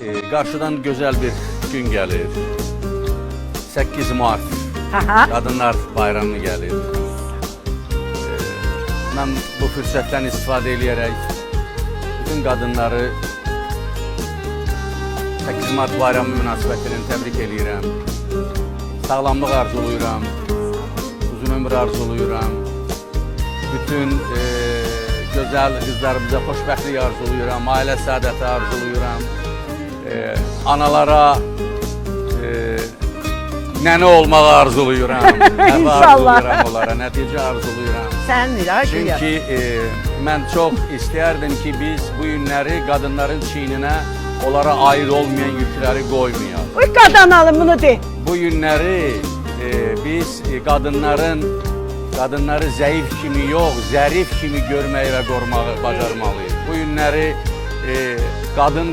Qarşıdan gözəl bir gün gəlir. 8 Mart Qadınlar Bayramı gəlir. Mən bu fürsətdən istifadə edərək bütün qadınları 8 Mart Bayramı münasibətinin təbrik edirəm. Sağlamlıq arzulayıram, uzun ömür arzulayıram. Bütün gözəl qızlarımıza xoşbəxtlik arzulayıram, ailə səadəti arzulayıram. Analara nənə olmağı arzulayıram. İnşallah. Arzulayıram onlara, nəticə arzulayıram. Sən nirə Çünki mən çox istəyərdim ki, biz bu günləri qadınların çiyninə onlara aid olmayan yükləri qoymayaq. Uy qadın bunu de. Bu günləri biz qadınları zəif kimi yox, zərif kimi görməyi və qorumağı bacarmalıyıq. Bu günləri qadın